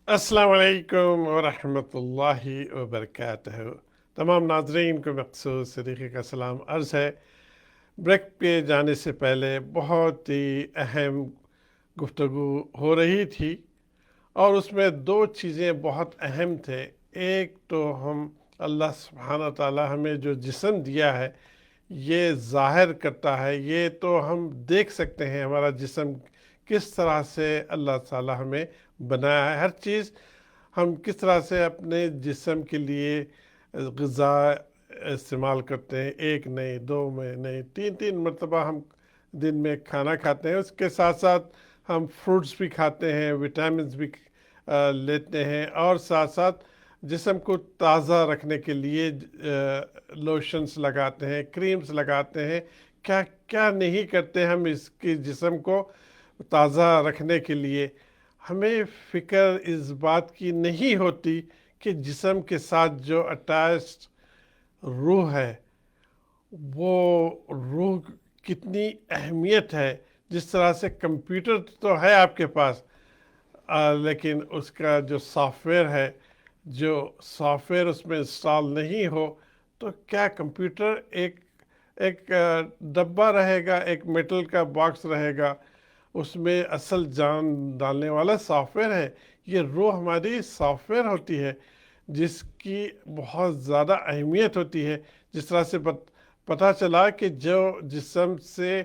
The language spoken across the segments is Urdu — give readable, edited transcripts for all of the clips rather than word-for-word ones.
السلام علیکم ورحمۃ اللہ وبرکاتہ۔ تمام ناظرین کو مخصوص طریقے کا سلام عرض ہے۔ بریک پہ جانے سے پہلے بہت ہی اہم گفتگو ہو رہی تھی، اور اس میں دو چیزیں بہت اہم تھے۔ ایک تو ہم اللہ سبحانہ تعالی ہمیں جو جسم دیا ہے یہ ظاہر کرتا ہے، یہ تو ہم دیکھ سکتے ہیں ہمارا جسم کس طرح سے اللہ تعالی ہمیں بنایا ہے۔ ہر چیز ہم کس طرح سے اپنے جسم کے لیے غذا استعمال کرتے ہیں، ایک نہیں، دو میں نہیں، تین مرتبہ ہم دن میں کھانا کھاتے ہیں۔ اس کے ساتھ ساتھ ہم فروٹس بھی کھاتے ہیں، وٹامنس بھی لیتے ہیں، اور ساتھ ساتھ جسم کو تازہ رکھنے کے لیے لوشنس لگاتے ہیں، کریمز لگاتے ہیں۔ کیا کیا نہیں کرتے ہم اس کی جسم کو تازہ رکھنے کے لیے۔ ہمیں فکر اس بات کی نہیں ہوتی کہ جسم کے ساتھ جو اٹیچڈ روح ہے، وہ روح کتنی اہمیت ہے۔ جس طرح سے کمپیوٹر تو ہے آپ کے پاس، لیکن اس کا جو سافٹ ویئر ہے، جو سافٹ ویئر اس میں انسٹال نہیں ہو تو کیا کمپیوٹر ایک ڈبہ رہے گا، ایک میٹل کا باکس رہے گا، اس میں اصل جان ڈالنے والا سافٹ ویئر ہے۔ یہ روح ہماری سافٹ ویئر ہوتی ہے، جس کی بہت زیادہ اہمیت ہوتی ہے۔ جس طرح سے پتہ چلا کہ جو جسم سے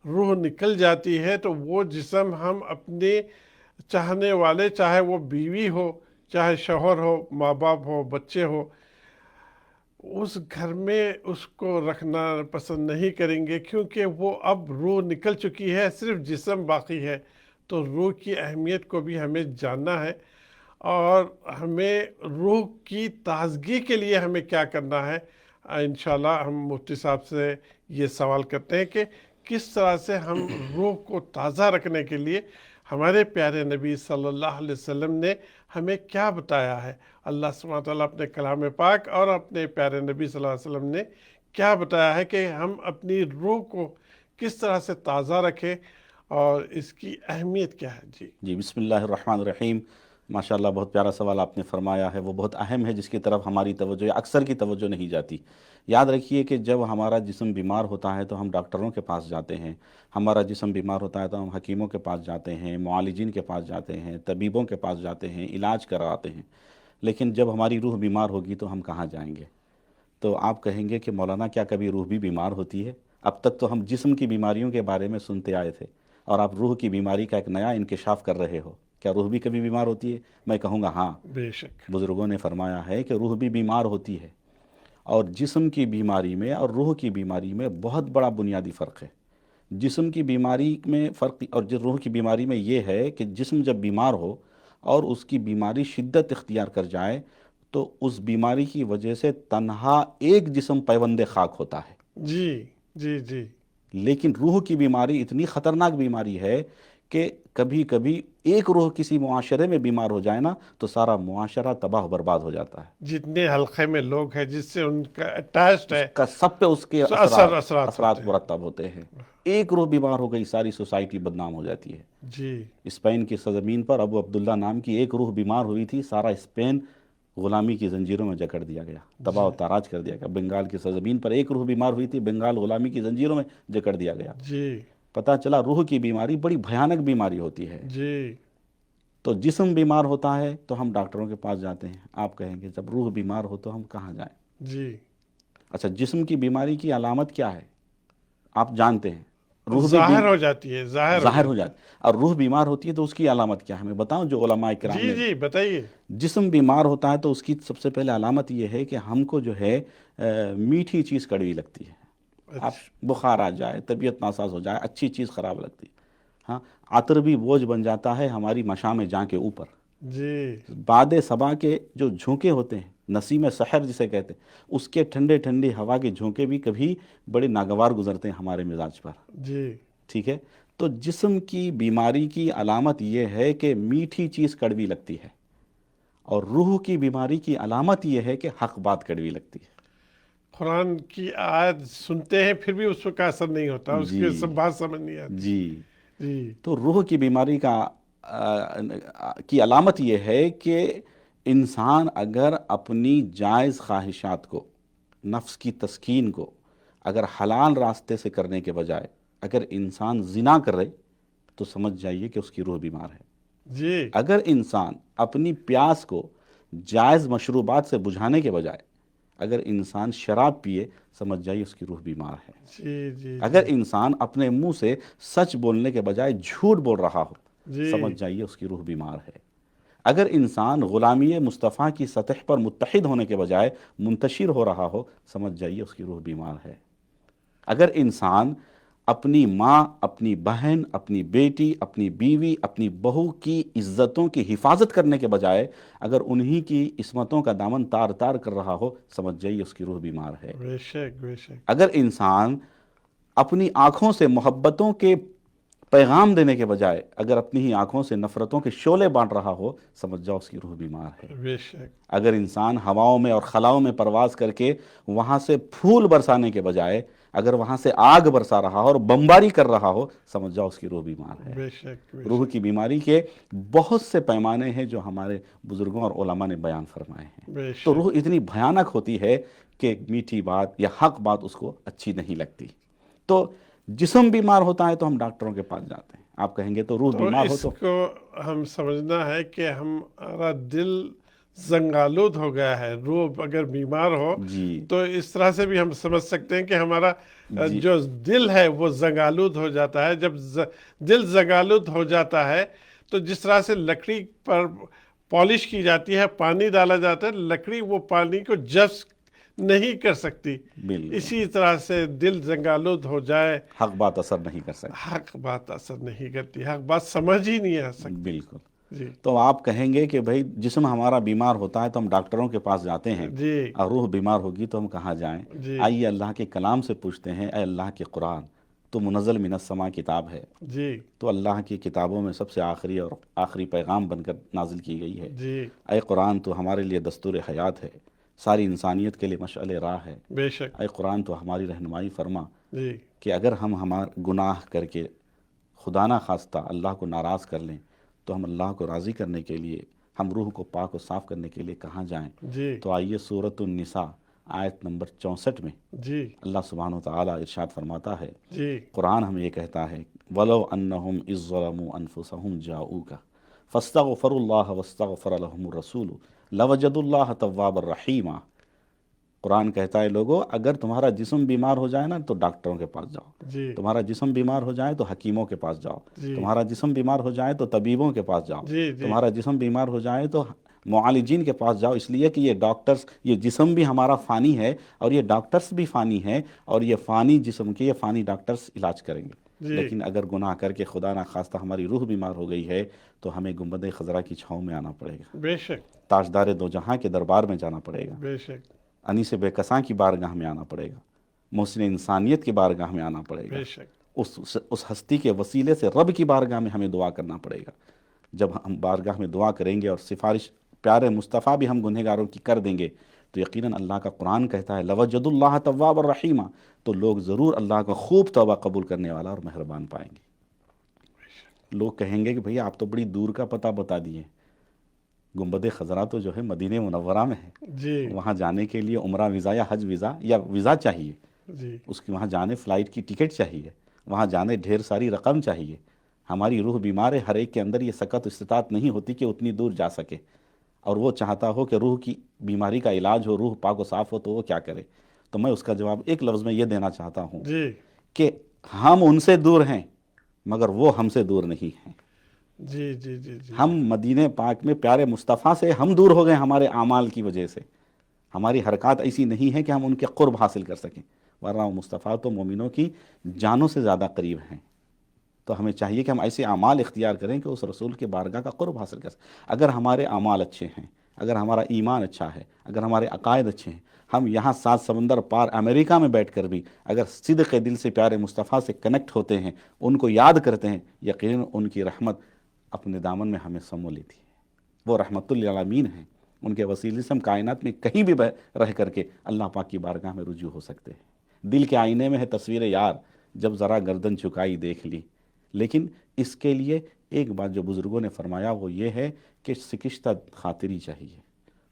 روح نکل جاتی ہے تو وہ جسم ہم اپنے چاہنے والے، چاہے وہ بیوی ہو، چاہے شوہر ہو، ماں باپ ہو، بچے ہو، اس گھر میں اس کو رکھنا پسند نہیں کریں گے، کیونکہ وہ اب روح نکل چکی ہے، صرف جسم باقی ہے۔ تو روح کی اہمیت کو بھی ہمیں جاننا ہے، اور ہمیں روح کی تازگی کے لیے ہمیں کیا کرنا ہے۔ انشاءاللہ ہم مفتی صاحب سے یہ سوال کرتے ہیں کہ کس طرح سے ہم روح کو تازہ رکھنے کے لیے ہمارے پیارے نبی صلی اللہ علیہ وسلم نے ہمیں کیا بتایا ہے۔ اللہ سبحانہ تعالیٰ اپنے کلام پاک اور اپنے پیارے نبی صلی اللہ علیہ وسلم نے کیا بتایا ہے کہ ہم اپنی روح کو کس طرح سے تازہ رکھیں، اور اس کی اہمیت کیا ہے۔ جی، بسم اللہ الرحمن الرحیم۔ ماشاءاللہ بہت پیارا سوال آپ نے فرمایا ہے، وہ بہت اہم ہے، جس کی طرف ہماری توجہ یا اکثر کی توجہ نہیں جاتی۔ یاد رکھیے کہ جب ہمارا جسم بیمار ہوتا ہے تو ہم ڈاکٹروں کے پاس جاتے ہیں، ہمارا جسم بیمار ہوتا ہے تو ہم حکیموں کے پاس جاتے ہیں، معالجین کے پاس جاتے ہیں، طبیبوں کے پاس جاتے ہیں، علاج کراتے ہیں۔ لیکن جب ہماری روح بیمار ہوگی تو ہم کہاں جائیں گے؟ تو آپ کہیں گے کہ مولانا کیا کبھی روح بھی بیمار ہوتی ہے؟ اب تک تو ہم جسم کی بیماریوں کے بارے میں سنتے آئے تھے، اور آپ روح کی بیماری کا ایک نیا انکشاف کر رہے ہو۔ کیا روح بھی کبھی بیمار ہوتی ہے؟ میں کہوں گا ہاں، بے شک۔ بزرگوں نے فرمایا ہے کہ روح بھی بیمار ہوتی ہے، اور جسم کی بیماری میں اور روح کی بیماری میں بہت بڑا بنیادی فرق ہے۔ جسم کی بیماری میں فرق اور روح کی بیماری میں یہ ہے کہ جسم جب بیمار ہو اور اس کی بیماری شدت اختیار کر جائے تو اس بیماری کی وجہ سے تنہا ایک جسم پیوند خاک ہوتا ہے۔ جی جی جی لیکن روح کی بیماری اتنی خطرناک بیماری ہے کہ کبھی کبھی ایک روح کسی معاشرے میں بیمار ہو جائے نا تو سارا معاشرہ تباہ و برباد ہو جاتا ہے۔ جتنے حلقے میں لوگ ہیں جس سے ان کا اٹیچڈ اس ہے، کا سب پہ اس کے اثرات ہوتے اثرات ہیں۔ مرتب ہوتے ہیں۔ ایک روح بیمار ہو گئی، ساری سوسائٹی بدنام ہو جاتی ہے۔ جی اسپین کی سرزمین پر ابو عبداللہ نام کی ایک روح بیمار ہوئی تھی، سارا اسپین غلامی کی زنجیروں میں جکڑ دیا گیا، تباہ و جی تاراج کر دیا گیا۔ بنگال کی سرزمین پر ایک روح بیمار ہوئی تھی، بنگال غلامی کی زنجیروں میں جکڑ دیا گیا۔ جی پتہ چلا روح کی بیماری بڑی بھیانک بیماری ہوتی ہے۔ جی تو جسم بیمار ہوتا ہے تو ہم ڈاکٹروں کے پاس جاتے ہیں۔ آپ کہیں گے جب روح بیمار ہو تو ہم کہاں جائیں؟ جی اچھا، جسم کی بیماری کی علامت کیا ہے؟ آپ جانتے ہیں، روح بھی ظاہر ہو جاتی ہے، ظاہر ہو ظاہر ہو جاتی ہے۔ جاتی ہے، اور روح بیمار ہوتی ہے تو اس کی علامت کیا ہے؟ میں بتاؤں جو علماء کرام جی نے۔ جی بتائیے۔ جسم بیمار ہوتا ہے تو اس کی سب سے پہلے علامت یہ ہے کہ ہم کو جو ہے میٹھی چیز کڑوی لگتی ہے۔ آپ اچھا۔ بخار آ جائے، طبیعت ناساز ہو جائے، اچھی چیز خراب لگتی ہے۔ ہاں، عطر بھی بوجھ بن جاتا ہے ہماری مشام جاں کے اوپر۔ جی باد صبا کے جو جھونکے ہوتے ہیں، نسیم سحر جسے کہتے ہیں، اس کے ٹھنڈے ٹھنڈی ہوا کے جھونکے بھی کبھی بڑے ناگوار گزرتے ہیں ہمارے مزاج پر۔ جی ٹھیک ہے، تو جسم کی بیماری کی علامت یہ ہے کہ میٹھی چیز کڑوی لگتی ہے، اور روح کی بیماری کی علامت یہ ہے کہ حق بات کڑوی لگتی ہے۔ قرآن کی آیت سنتے ہیں پھر بھی اس کا اثر نہیں ہوتا، اس جی کی سب بات سمجھ نہیں آتی۔ جی، جی تو روح کی بیماری کا کی علامت یہ ہے کہ انسان اگر اپنی جائز خواہشات کو، نفس کی تسکین کو اگر حلال راستے سے کرنے کے بجائے اگر انسان زنا کر رہے تو سمجھ جائیے کہ اس کی روح بیمار ہے۔ جی اگر انسان اپنی پیاس کو جائز مشروبات سے بجھانے کے بجائے اگر انسان شراب پیے، سمجھ جائیے اس کی روح بیمار ہے۔ جی جی اگر انسان اپنے منہ سے سچ بولنے کے بجائے جھوٹ بول رہا ہو، جی سمجھ جائیے اس کی روح بیمار ہے۔ اگر انسان غلامی مصطفیٰ کی سطح پر متحد ہونے کے بجائے منتشر ہو رہا ہو، سمجھ جائیے اس کی روح بیمار ہے۔ اگر انسان اپنی ماں، اپنی بہن، اپنی بیٹی، اپنی بیوی، اپنی بہو کی عزتوں کی حفاظت کرنے کے بجائے اگر انہی کی عصمتوں کا دامن تار تار کر رہا ہو، سمجھ جائیے اس کی روح بیمار ہے۔ بے شک بے شک۔ اگر انسان اپنی آنکھوں سے محبتوں کے پیغام دینے کے بجائے اگر اپنی ہی آنکھوں سے نفرتوں کے شعلے بانٹ رہا ہو، سمجھ جاؤ اس کی روح بیمار ہے۔ بے شک اگر انسان ہواؤں میں اور خلاؤں میں پرواز کر کے وہاں سے پھول برسانے کے بجائے اگر وہاں سے آگ برسا رہا ہو اور بمباری کر رہا ہو، سمجھ جاؤ اس کی روح بیمار ہے۔ بے شک بے روح شک کی بیماری کے بہت سے پیمانے ہیں جو ہمارے بزرگوں اور علماء نے بیان فرمائے ہیں۔ بے تو شک۔ روح اتنی بھیانک ہوتی ہے کہ میٹھی بات یا حق بات اس کو اچھی نہیں لگتی۔ تو جسم بیمار ہوتا ہے تو ہم ڈاکٹروں کے پاس جاتے ہیں۔ آپ کہیں گے تو روح تو بیمار ہو اس تو کو ہم سمجھنا ہے کہ ہمارا دل زنگالود ہو گیا ہے۔ روح اگر بیمار ہو جی تو اس طرح سے بھی ہم سمجھ سکتے ہیں کہ ہمارا جی جو دل ہے وہ زنگالود ہو جاتا ہے۔ جب دل زنگالود ہو جاتا ہے تو جس طرح سے لکڑی پر پالش کی جاتی ہے، پانی ڈالا جاتا ہے، لکڑی وہ پانی کو جذب نہیں کر سکتی، بالکل، اسی طرح سے دل زنگالود ہو جائے، حق بات اثر نہیں کر سکتی۔ حق بات اثر نہیں کرتی، حق بات سمجھ ہی نہیں آ سکتی۔ بالکل۔ جی تو آپ کہیں گے کہ بھائی جسم ہمارا بیمار ہوتا ہے تو ہم ڈاکٹروں کے پاس جاتے ہیں، جی اور روح بیمار ہوگی تو ہم کہاں جائیں؟ جی آئیے اللہ کے کلام سے پوچھتے ہیں۔ اے اللہ کے قرآن تو منزل من السماء کتاب ہے، جی تو اللہ کی کتابوں میں سب سے آخری اور آخری پیغام بن کر نازل کی گئی ہے۔ جی اے قرآن تو ہمارے لیے دستور حیات ہے، ساری انسانیت کے لیے مشعل راہ ہے۔ بے شک اے قرآن تو ہماری رہنمائی فرما جی کہ اگر ہم گناہ کر کے خدا نہ خواستہ اللہ کو ناراض کر لیں تو ہم اللہ کو راضی کرنے کے لیے، ہم روح کو پاک و صاف کرنے کے لیے کہاں جائیں؟ جی تو آئیے سورۃ النساء آیت نمبر 64 میں جی اللہ سبحانہ و تعالیٰ ارشاد فرماتا ہے، جی قرآن ہمیں یہ کہتا ہے وَلَوْ أَنَّهُمْ إِذ ظَّلَمُوا أَنفُسَهُمْ جَاءُوكَ فَاسْتَغْفَرُوا اللَّهَ وَاسْتَغْفَرَ لَهُمُ الرَّسُولُ لَوَجَدُوا اللَّهَ تَوَّابًا رَحِيمًا۔ قرآن کہتا ہے لوگو اگر تمہارا جسم بیمار ہو جائے نا تو ڈاکٹروں کے پاس جاؤ، جی تمہارا جسم بیمار ہو جائے تو حکیموں کے پاس جاؤ، جی تمہارا جسم بیمار ہو جائے تو طبیبوں کے پاس جاؤ، جی جی تمہارا جسم بیمار ہو جائے تو معالجین کے پاس جاؤ، اس لیے کہ یہ ڈاکٹرز، یہ جسم بھی ہمارا فانی ہے اور یہ ڈاکٹرز بھی فانی ہیں، اور یہ فانی جسم کے یہ فانی ڈاکٹرز علاج کریں گے۔ جی لیکن اگر گناہ کر کے خدا نہ خواستہ ہماری روح بیمار ہو گئی ہے تو ہمیں گنبد خضرا کی چھاؤں میں آنا پڑے گا، بے شک تاجدار دو جہاں کے دربار میں جانا پڑے گا، بے شک انیس بے کساں کی بارگاہ میں آنا پڑے گا، محسن انسانیت کی بارگاہ میں آنا پڑے گا، بے شک اس ہستی کے وسیلے سے رب کی بارگاہ میں ہمیں دعا کرنا پڑے گا۔ جب ہم بارگاہ میں دعا کریں گے اور سفارش پیارے مصطفیٰ بھی ہم گنہگاروں کی کر دیں گے تو یقیناً اللہ کا قرآن کہتا ہے لَوَجَدُوا اللَّهَ تَوَّابًا رَحِيمًا، تو لوگ ضرور اللہ کا خوب توبہ قبول کرنے والا اور مہربان پائیں گے۔ لوگ کہیں گے کہ بھئی آپ تو بڑی دور کا پتہ بتا دیے، گنبد خضرا تو جو ہے مدینہ منورہ میں ہے، جی وہاں جانے کے لیے عمرہ ویزا یا حج ویزا یا ویزا چاہیے، جی اس کی وہاں جانے فلائٹ کی ٹکٹ چاہیے، وہاں جانے ڈھیر ساری رقم چاہیے۔ ہماری روح بیمار ہے، ہر ایک کے اندر یہ سکت استطاعت نہیں ہوتی کہ اتنی دور جا سکے، اور وہ چاہتا ہو کہ روح کی بیماری کا علاج ہو، روح پاک و صاف ہو، تو وہ کیا کرے؟ تو میں اس کا جواب ایک لفظ میں یہ دینا چاہتا ہوں جی کہ ہم ان سے دور ہیں مگر وہ ہم سے دور نہیں ہیں۔ جی جی جی جی ہم مدینہ پاک میں پیارے مصطفیٰ سے ہم دور ہو گئے ہمارے اعمال کی وجہ سے، ہماری حرکات ایسی نہیں ہیں کہ ہم ان کے قرب حاصل کر سکیں، ورنہ مصطفیٰ تو مومنوں کی جانوں سے زیادہ قریب ہیں۔ تو ہمیں چاہیے کہ ہم ایسے اعمال اختیار کریں کہ اس رسول کے بارگاہ کا قرب حاصل کر سکیں۔ اگر ہمارے اعمال اچھے ہیں، اگر ہمارا ایمان اچھا ہے، اگر ہمارے عقائد اچھے ہیں، ہم یہاں 7 سمندر پار امریکہ میں بیٹھ کر بھی اگر صدق دل سے پیارے مصطفیٰ سے کنیکٹ ہوتے ہیں، ان کو یاد کرتے ہیں، یقیناً ان کی رحمت اپنے دامن میں ہمیں سمو لیتی ہے۔ وہ رحمت للعالمین ہیں، ان کے وسیلے سے ہم کائنات میں کہیں بھی رہ کر کے اللہ پاک کی بارگاہ میں رجوع ہو سکتے ہیں۔ دل کے آئینے میں ہے تصویر یار، جب ذرا گردن چکائی دیکھ لی، لیکن اس کے لیے ایک بات جو بزرگوں نے فرمایا وہ یہ ہے کہ سکشتہ خاطری چاہیے،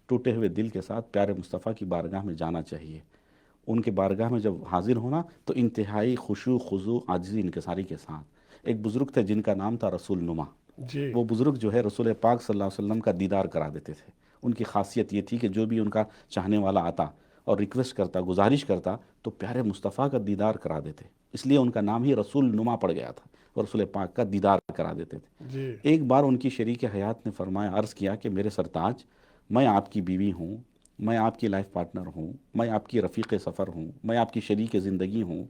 ٹوٹے ہوئے دل کے ساتھ پیارے مصطفیٰ کی بارگاہ میں جانا چاہیے، ان کے بارگاہ میں جب حاضر ہونا تو انتہائی خشوع خضوع عاجزی انکساری کے ساتھ۔ ایک بزرگ تھے جن کا نام تھا رسول نما، جی وہ بزرگ جو ہے رسول پاک صلی اللہ علیہ وسلم کا دیدار کرا دیتے تھے۔ ان کی خاصیت یہ تھی کہ جو بھی ان کا چاہنے والا آتا اور ریکویسٹ کرتا، گزارش کرتا، تو پیارے مصطفیٰ کا دیدار کرا دیتے، اس لیے ان کا نام ہی رسول نما پڑ گیا تھا، اور رسول پاک کا دیدار کرا دیتے تھے۔ جی ایک بار ان کی شریک حیات نے فرمایا، عرض کیا کہ میرے سرتاج، میں آپ کی بیوی ہوں، میں آپ کی لائف پارٹنر ہوں، میں آپ کی رفیق سفر ہوں، میں آپ کی شریک زندگی ہوں،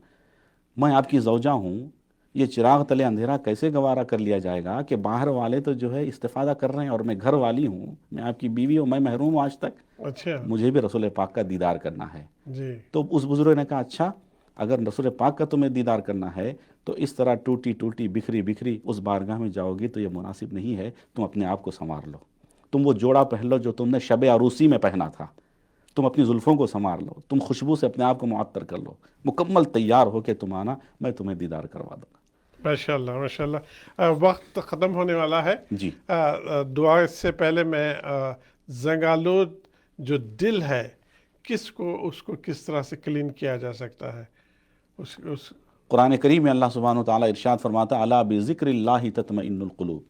میں آپ کی زوجہ ہوں، یہ چراغ تلے اندھیرا کیسے گوارا کر لیا جائے گا کہ باہر والے تو جو ہے استفادہ کر رہے ہیں اور میں گھر والی ہوں، میں آپ کی بیوی ہوں، میں محروم ہوں آج تک، اچھا مجھے بھی رسول پاک کا دیدار کرنا ہے۔ جی تو اس بزرگ نے کہا اچھا، اگر رسول پاک کا تمہیں دیدار کرنا ہے تو اس طرح ٹوٹی ٹوٹی بکھری بکھری اس بارگاہ میں جاؤ گی تو یہ مناسب نہیں ہے، تم اپنے آپ کو سنوار لو، تم وہ جوڑا پہن لو جو تم نے شب عروسی میں پہنا تھا، تم اپنی زلفوں کو سنوار لو، تم خوشبو سے اپنے آپ کو معطر کر لو، مکمل تیار ہو کے تم آنا، میں تمہیں دیدار کروا دوں گا۔ ماشاء اللہ ماشاء اللہ۔ وقت ختم ہونے والا ہے، جی دعا سے پہلے میں زنگالود جو دل ہے اس کو کس طرح سے کلین کیا جا سکتا ہے؟ اس قرآن کریم میں اللہ سبحانہ وتعالی ارشاد فرماتا ہے الا بذکر اللہ تطمئن القلوب،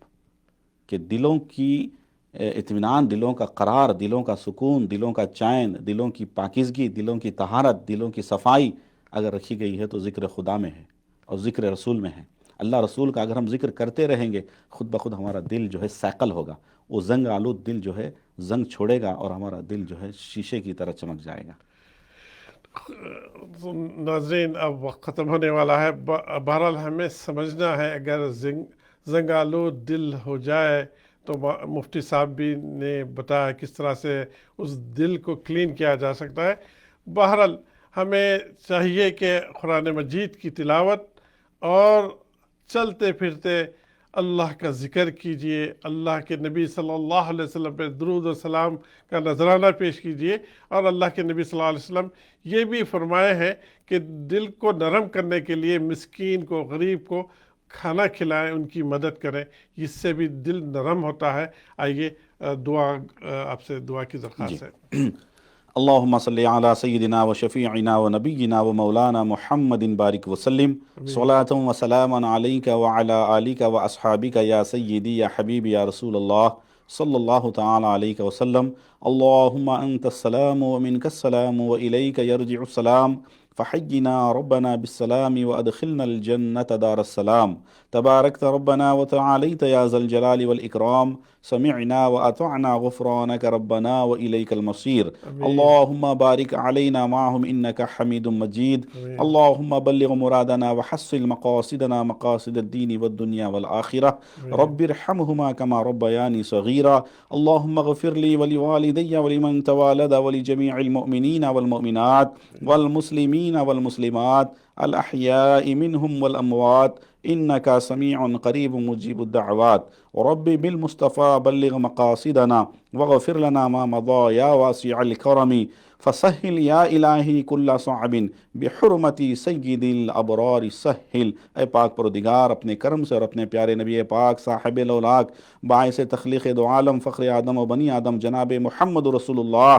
کہ دلوں کی اطمینان، دلوں کا قرار، دلوں کا سکون، دلوں کا چین، دلوں کی پاکیزگی، دلوں کی طہارت، دلوں کی صفائی اگر رکھی گئی ہے تو ذکر خدا میں ہے اور ذکر رسول میں ہے۔ اللہ رسول کا اگر ہم ذکر کرتے رہیں گے خود بخود ہمارا دل جو ہے سیکل ہوگا، وہ زنگ آلود دل جو ہے زنگ چھوڑے گا اور ہمارا دل جو ہے شیشے کی طرح چمک جائے گا۔ ناظرین اب وقت ختم ہونے والا ہے، بہرحال ہمیں سمجھنا ہے اگر زنگالود دل ہو جائے تو مفتی صاحب بھی نے بتایا کس طرح سے اس دل کو کلین کیا جا سکتا ہے۔ بہرحال ہمیں چاہیے کہ قرآن مجید کی تلاوت اور چلتے پھرتے اللہ کا ذکر کیجئے، اللہ کے نبی صلی اللہ علیہ وسلم پہ درود و سلام کا نذرانہ پیش کیجئے، اور اللہ کے نبی صلی اللہ علیہ وسلم یہ بھی فرمائے ہیں کہ دل کو نرم کرنے کے لیے مسکین کو، غریب کو کھانا کھلائیں، ان کی مدد کریں، اس سے بھی دل نرم ہوتا ہے۔ آئیے دعا، آپ سے دعا کی درخواست ہے۔ اللہم صلی علی سیدنا و شفیعنا و نبینا و مولانا محمد بارک وسلم، صلاۃ و سلاما علیک و علی آلک و اصحابک یا سیدی یا حبیبی یا رسول اللہ صلی اللہ تعالی علیہ وسلم۔ اللہم انت السلام و منک السلام و الیک یرجع السلام، فحینا ربنا بالسلام وادخلنا الجنة دار السلام، تبارکت ربنا وتعالیت یا ذا الجلال والاکرام، سمعنا واطعنا غفرانک ربنا والیک المصیر۔ اللہم بارک علینا معہم انک حمید مجید۔ اللہم بلغ مرادنا وحصل مقاصدنا مقاصد الدین والدنیا والآخرہ، رب ارحمہما کما ربیانی صغیرا۔ اللہم اغفر لی ولوالدی ولمن توالد ولجمیع المؤمنین والمؤمنات والمسلمین والمسلمات الاحیاء منہم والاموات انک سمیع قریب مجیب الدعوات۔ رب بالمصطفى بلغ مقاصدنا واغفر لنا ما مضى یا واسع الکرم، فسہل یا الہی کل صعب بحرمتی سید الابرار سہل۔ اے پاک پروردگار اپنے کرم سے اور اپنے پیارے نبی پاک صاحب الاولاق باعث تخلیق دو عالم فخر آدم و بنی آدم جناب محمد رسول اللہ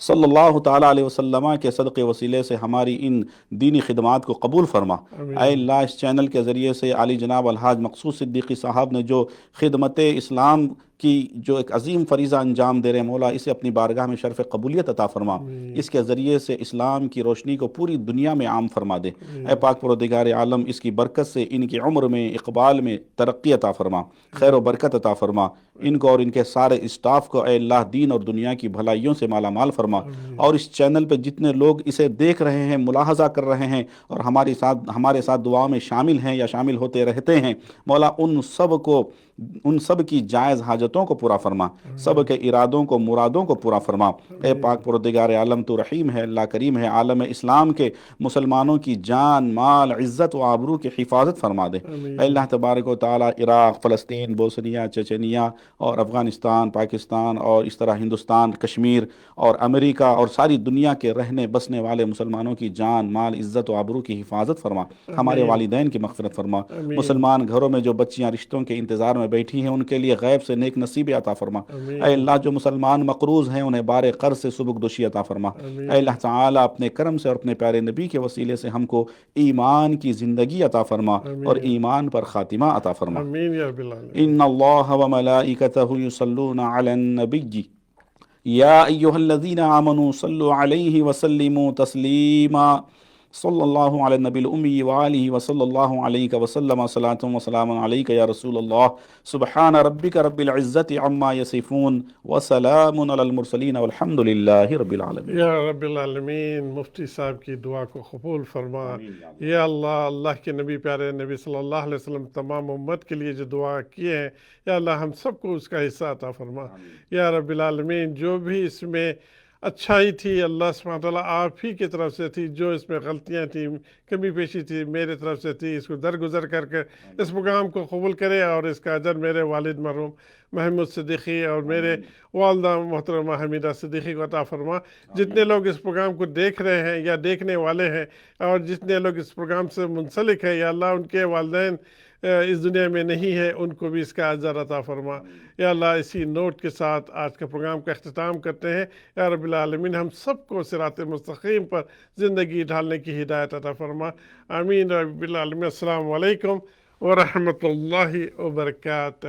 صلی اللہ تعالیٰ علیہ وسلم کے صدقے وسیلے سے ہماری ان دینی خدمات کو قبول فرما۔ اے اللہ اس چینل کے ذریعے سے علی جناب الحاج مقصود صدیقی صاحب نے جو خدمت اسلام کی جو ایک عظیم فریضہ انجام دے رہے مولا، اسے اپنی بارگاہ میں شرف قبولیت عطا فرما، اس کے ذریعے سے اسلام کی روشنی کو پوری دنیا میں عام فرما دے۔ اے پاک پروردگار عالم اس کی برکت سے ان کی عمر میں، اقبال میں ترقی عطا فرما، خیر و برکت عطا فرما، ان کو اور ان کے سارے اسٹاف کو اے اللہ دین اور دنیا کی بھلائیوں سے مالا مال فرما، اور اس چینل پہ جتنے لوگ اسے دیکھ رہے ہیں، ملاحظہ کر رہے ہیں اور ہمارے ساتھ دعاؤں میں شامل ہیں یا شامل ہوتے رہتے ہیں، مولا ان سب کو ان سب کی جائز حاجتوں کو پورا فرما، سب کے ارادوں کو مرادوں کو پورا فرما۔ اے پاک پروردگار عالم تو رحیم ہے، اللہ کریم ہے، عالم اسلام کے مسلمانوں کی جان مال عزت و آبرو کی حفاظت فرما دے۔ اے اللہ تبارک و تعالیٰ عراق، فلسطین، بوسنیا، چچنیا اور افغانستان، پاکستان اور اس طرح ہندوستان، کشمیر اور امریکہ اور ساری دنیا کے رہنے بسنے والے مسلمانوں کی جان مال عزت و آبرو کی حفاظت فرما، ہمارے والدین کی مغفرت فرما۔ مسلمان گھروں میں جو بچیاں رشتوں کے انتظار میں بیٹھی ہیں ان کے لیے غیب سے نیک نصیب عطا فرما۔ اے اللہ جو مسلمان مقروض ہیں انہیں بار قرض سے سبک دوشی عطا فرما۔ اے اللہ تعالیٰ اپنے کرم سے اور اپنے پیارے نبی کے وسیلے سے ہم کو ایمان کی زندگی عطا فرما اور ایمان پر خاتمہ عطا فرما۔ آمین یا رب العالمین۔ ان اللہ وملائکتہ یصلون علی النبی یا ایہا الذین آمنوا صلوا علیہ وسلموا تسلیما صلی اللہ علی النبی الامی وآلہ وصلی اللہ علیہ وسلم صلاۃ وسلام علیک یا رسول اللہ سبحان ربک رب العزت عما یصفون وسلام علی المرسلین والحمد للہ رب العالمین۔ یا رب العالمین مفتی صاحب کی دعا کو قبول فرما۔ یا اللہ، اللہ کے نبی پیارے نبی صلی اللہ علیہ وسلم تمام امت کے لیے جو دعا کیے ہیں، یا اللہ ہم سب کو اس کا حصہ عطا فرما۔ یا رب العالمین جو بھی اس میں اچھائی تھی اللہ سبحانہ وتعالیٰ آپ ہی کی طرف سے تھی، جو اس میں غلطیاں تھیں کمی پیشی تھی میرے طرف سے تھی، اس کو درگزر کر کے اس پروگرام کو قبول کرے اور اس کا اجر میرے والد مرحوم محمود صدیقی اور میرے والدہ محترمہ حمیدہ صدیقی کو عطا فرما۔ جتنے لوگ اس پروگرام کو دیکھ رہے ہیں یا دیکھنے والے ہیں اور جتنے لوگ اس پروگرام سے منسلک ہیں، یا اللہ ان کے والدین اس دنیا میں نہیں ہے، ان کو بھی اس کا اجر عطا فرما۔ یا اللہ اسی نوٹ کے ساتھ آج کے پروگرام کا اختتام کرتے ہیں۔ یا رب العالمین ہم سب کو صراط مستقیم پر زندگی ڈھالنے کی ہدایت عطا فرما۔ آمین رب العالمین۔ السلام علیکم ورحمۃ اللہ وبرکاتہ۔